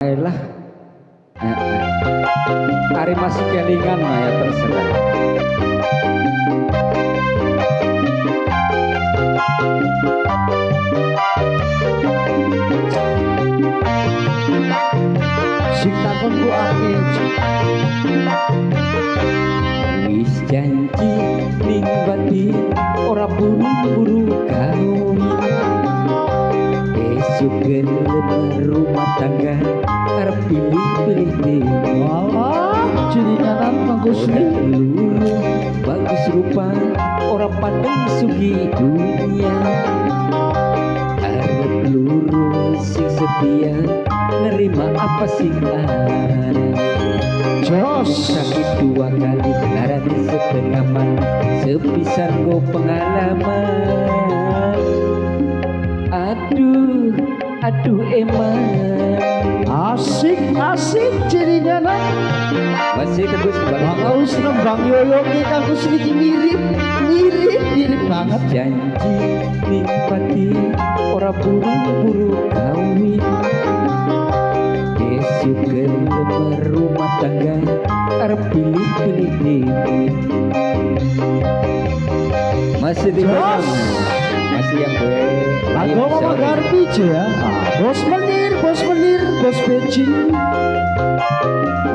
Ayolah, hari masih kelingan ya terserah. Sing takon ku ake Wis janji ning bati ora buru-buru kawin. Besok gelem rumah tangga arep pilih-pilih dewe. walah jadinya bagus Ora nih luru bagus rupa ora pandeng sugi dunia. Arep luru sing setia nerima apa sing ada. jos Sakit dua kali lara di setengah mati sepisan go pengalaman. Aduh, aduh emang asik jadinya nak masih terus bakal nembang yoyo kita ku sedikit mirip banget janji nikmati ora buru-buru kawin. Besok gelem rumah tangga arep pilih-pilih dewe. Masih di Jos. masih yang gue lagu mama garpi ya bos menir bos becin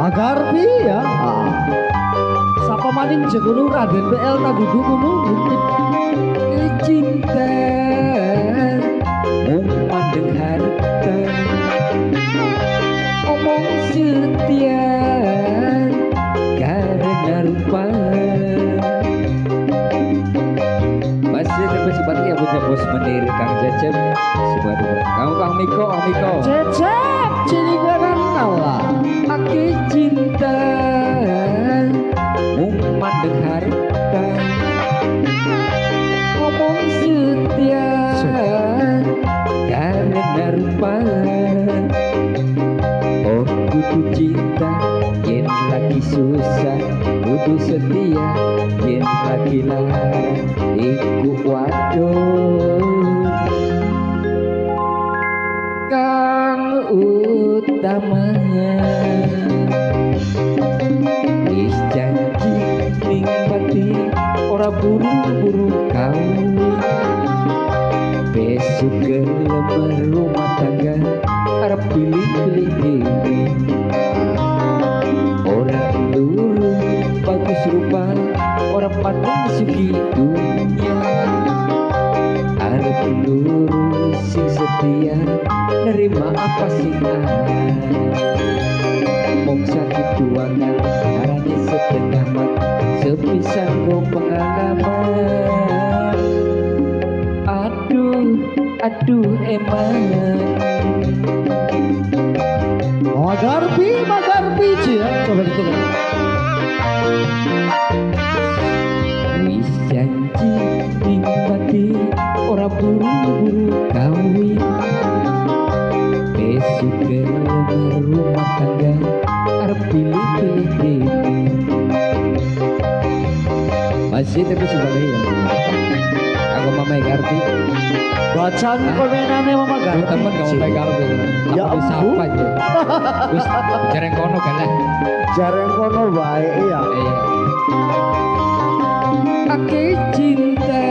magarpi ya sapa maning jegunu Raden PL tak duduk kuno cinta mung pandeng harta omong setia karena rupa. Masih terus seperti yang punya bos menir Kang Cecep sebaru kamu Kang Miko cecep jadi garan Allah aki cinta mung mandeng harta ngomong setia karena rupa. Oh kudu cinta yen lagi susah kudu setia yen lagi lara iku waduh kang utamanya. Wis janji ning bati ora buru-buru kawin. Besok gelem rumah tangga arep pilih-pilih dewe. Ora luru bagus rupa ora pandang sugi dunia. Arep luru sing setia nerima apa sing ada. Mung sakit dua kali carane setengah mati sepisan go pengalaman. Aduh emang magarpi ya coba ditulis wis janji nikmati ora buru-buru kawin. Besok gelem rumah tangga arep pilih-pilih dewe. Masih terus sebagai yang aku Mama Garpi bacaan komenannya mama tuh garpi temen kamu Mama Garpi Ya aku disapa ampun. aja terus jarang kono kan lah. jarang kono baik ya Iya. Aki cinta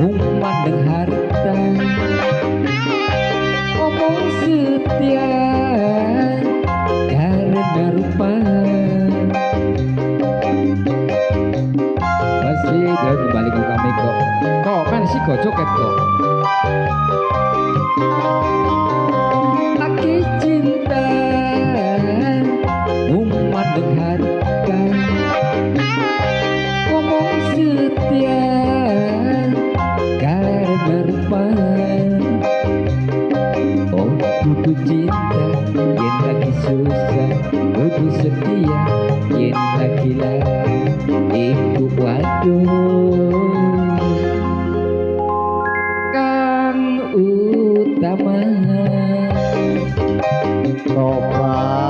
mung mandeng harta omong setia karena rupa. Masih udah kembali ke kami kok kan sih kok joget kok. Aki cinta mung mandeng harta ngomong setia karena rupa. Oh kudu cinta yen lagi susah kudu setia yen lagi lara iku waduh kang utama. Toba